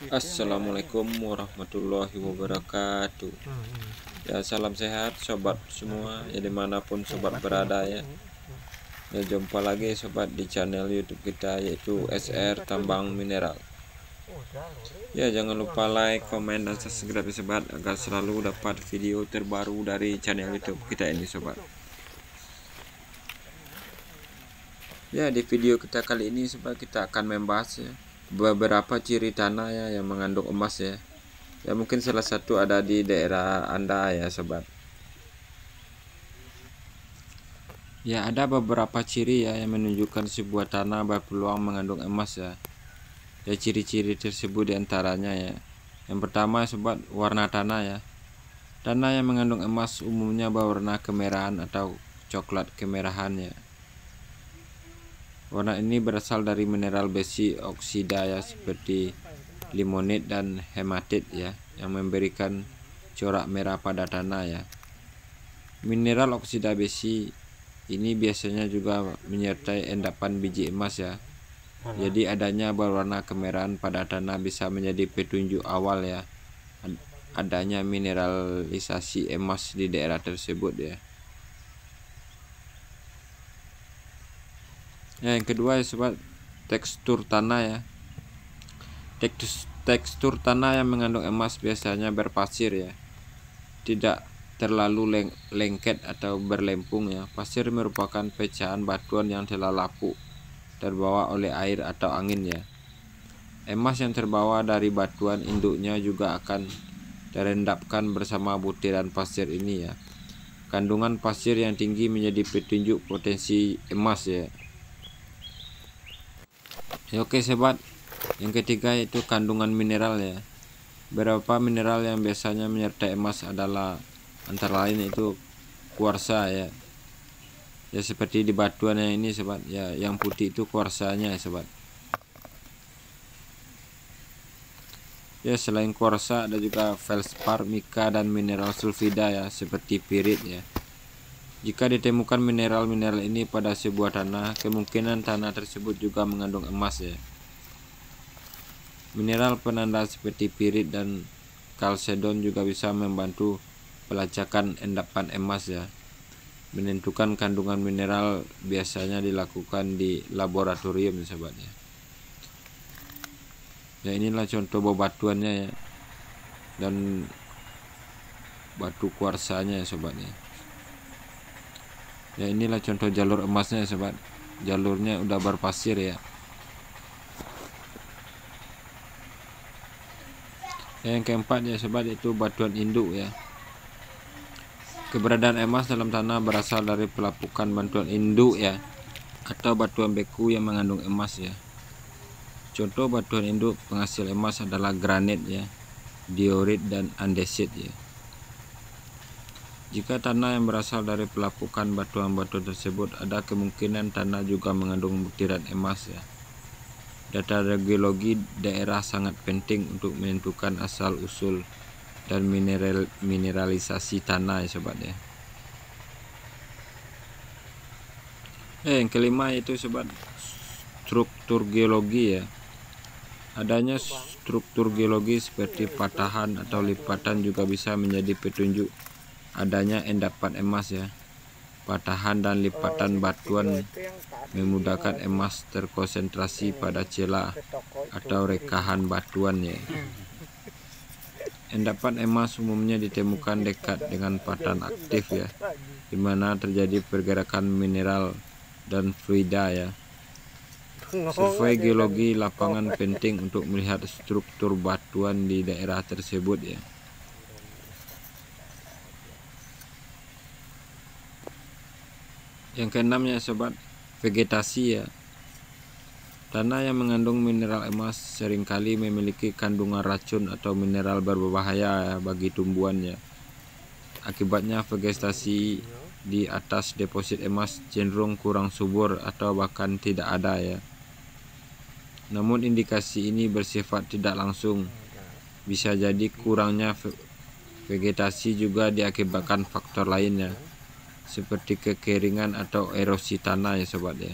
Assalamualaikum warahmatullahi wabarakatuh. Ya, salam sehat sobat semua ya, dimanapun sobat berada ya. Ya, jumpa lagi sobat di channel YouTube kita, yaitu SR Tambang Mineral. Ya, jangan lupa like, komen, dan subscribe ya sobat, agar selalu dapat video terbaru dari channel YouTube kita ini sobat. Ya, di video kita kali ini sobat, kita akan membahas ya beberapa ciri tanah ya yang mengandung emas ya. Ya, mungkin salah satu ada di daerah Anda ya sobat. Ya, ada beberapa ciri ya yang menunjukkan sebuah tanah berpeluang mengandung emas ya. Ya, ciri-ciri tersebut diantaranya ya. Yang pertama sobat, warna tanah ya. Tanah yang mengandung emas umumnya berwarna kemerahan atau coklat kemerahan ya. Warna ini berasal dari mineral besi oksida ya, seperti limonit dan hematit ya, yang memberikan corak merah pada tanah ya. Mineral oksida besi ini biasanya juga menyertai endapan biji emas ya. Jadi adanya berwarna kemerahan pada tanah bisa menjadi petunjuk awal ya adanya mineralisasi emas di daerah tersebut ya. Yang kedua ya sobat, tekstur tanah ya. Tekstur tanah yang mengandung emas biasanya berpasir ya, tidak terlalu lengket atau berlempung ya. Pasir merupakan pecahan batuan yang telah lapuk terbawa oleh air atau angin ya. Emas yang terbawa dari batuan induknya juga akan terendapkan bersama butiran pasir ini ya. Kandungan pasir yang tinggi menjadi petunjuk potensi emas ya. Ya, oke sobat, yang ketiga yaitu kandungan mineral ya. Beberapa mineral yang biasanya menyertai emas adalah antara lain itu kuarsa ya. Ya, seperti di batuan yang ini sobat ya, yang putih itu kuarsanya ya sobat. Ya, selain kuarsa ada juga feldspar, mika, dan mineral sulfida ya, seperti pirit ya. Jika ditemukan mineral-mineral ini pada sebuah tanah, kemungkinan tanah tersebut juga mengandung emas ya. Mineral penanda seperti pirit dan kalsedon juga bisa membantu pelacakan endapan emas ya. Menentukan kandungan mineral biasanya dilakukan di laboratorium sobat ya. Ya, inilah contoh bebatuannya ya, dan batu kuarsanya ya sobat ya. Ya, inilah contoh jalur emasnya ya sobat. Jalurnya udah berpasir ya. Yang keempat ya sobat, itu batuan induk ya. Keberadaan emas dalam tanah berasal dari pelapukan batuan induk ya, atau batuan beku yang mengandung emas ya. Contoh batuan induk penghasil emas adalah granit ya, diorit, dan andesit ya. Jika tanah yang berasal dari pelapukan batuan-batuan tersebut, ada kemungkinan tanah juga mengandung butiran emas ya. Data geologi daerah sangat penting untuk menentukan asal-usul dan mineralisasi tanah ya sobat ya. Yang kelima itu sobat, struktur geologi ya. Adanya struktur geologi seperti patahan atau lipatan juga bisa menjadi petunjuk adanya endapan emas ya. Patahan dan lipatan batuan memudahkan emas terkonsentrasi pada celah atau rekahan batuan ya. Endapan emas umumnya ditemukan dekat dengan patahan aktif ya, di mana terjadi pergerakan mineral dan fluida ya. Survei geologi lapangan penting untuk melihat struktur batuan di daerah tersebut ya. Yang keenamnya sobat, vegetasi ya. Tanah yang mengandung mineral emas seringkali memiliki kandungan racun atau mineral berbahaya ya bagi tumbuhannya. Akibatnya vegetasi di atas deposit emas cenderung kurang subur atau bahkan tidak ada ya. Namun indikasi ini bersifat tidak langsung. Bisa jadi kurangnya vegetasi juga diakibatkan faktor lainnya, seperti kekeringan atau erosi tanah ya sobat ya.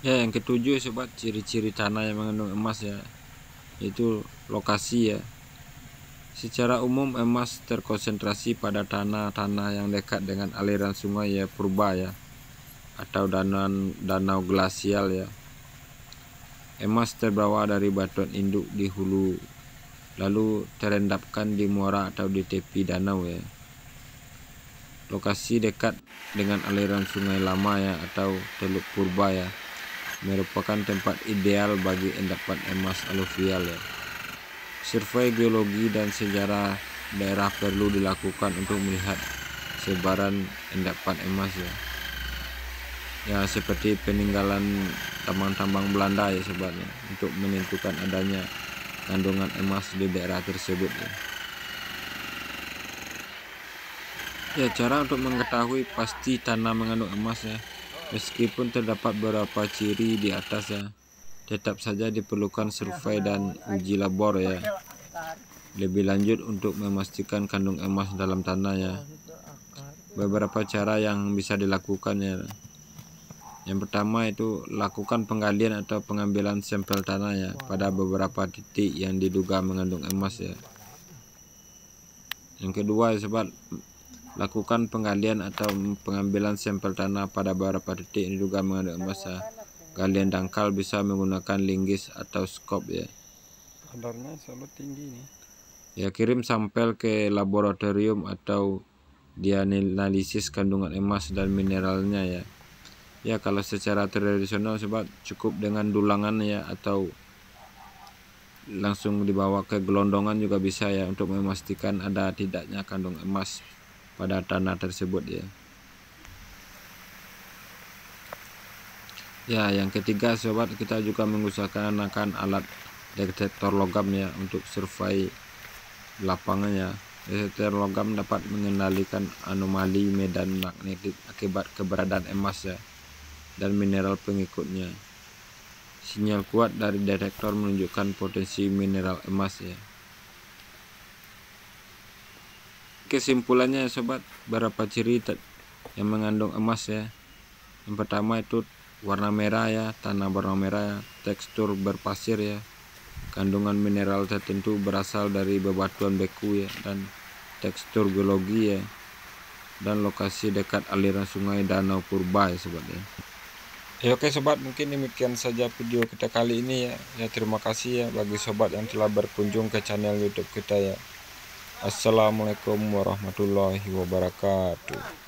Ya, yang ketujuh sobat, ciri-ciri tanah yang mengandung emas ya. yaitu lokasi ya. Secara umum emas terkonsentrasi pada tanah-tanah yang dekat dengan aliran sungai ya purba ya, atau danau glasial ya. Emas terbawa dari batuan induk di hulu, lalu terendapkan di muara atau di tepi danau ya. Lokasi dekat dengan aliran sungai lama ya atau teluk purba ya, merupakan tempat ideal bagi endapan emas aluvial ya. Survei geologi dan sejarah daerah perlu dilakukan untuk melihat sebaran endapan emas ya. Ya, seperti peninggalan tambang-tambang Belanda ya sobatnya, untuk menentukan adanya kandungan emas di daerah tersebut ya. Ya, cara untuk mengetahui pasti tanah mengandung emas ya, meskipun terdapat beberapa ciri di atas ya, tetap saja diperlukan survei dan uji labor ya lebih lanjut untuk memastikan kandung emas dalam tanah ya. Beberapa cara yang bisa dilakukan ya. Yang pertama itu lakukan penggalian atau pengambilan sampel tanah ya pada beberapa titik yang diduga mengandung emas ya. Yang kedua ya sobat, lakukan penggalian atau pengambilan sampel tanah pada beberapa titik yang diduga mengandung emas ya. Galian dangkal bisa menggunakan linggis atau skop ya. Kadarnya selalu tinggi nih. Ya, kirim sampel ke laboratorium atau dianalisis kandungan emas dan mineralnya ya. Ya, kalau secara tradisional sobat cukup dengan dulangan ya, atau langsung dibawa ke gelondongan juga bisa ya, untuk memastikan ada tidaknya kandung emas pada tanah tersebut ya. Ya, yang ketiga sobat, kita juga menggunakan alat detektor logam ya untuk survei lapangannya. Detektor logam dapat mengendalikan anomali medan magnetik akibat keberadaan emas ya dan mineral pengikutnya. Sinyal kuat dari detektor menunjukkan potensi mineral emas ya. Kesimpulannya sobat, beberapa ciri yang mengandung emas ya. Yang pertama itu warna merah ya, tanah berwarna merah ya, tekstur berpasir ya, kandungan mineral tertentu berasal dari bebatuan beku ya, dan tekstur geologi ya, dan lokasi dekat aliran sungai danau purba ya sobat ya. Ya oke sobat, mungkin demikian saja video kita kali ini ya. Ya, terima kasih ya bagi sobat yang telah berkunjung ke channel YouTube kita ya. Assalamualaikum warahmatullahi wabarakatuh.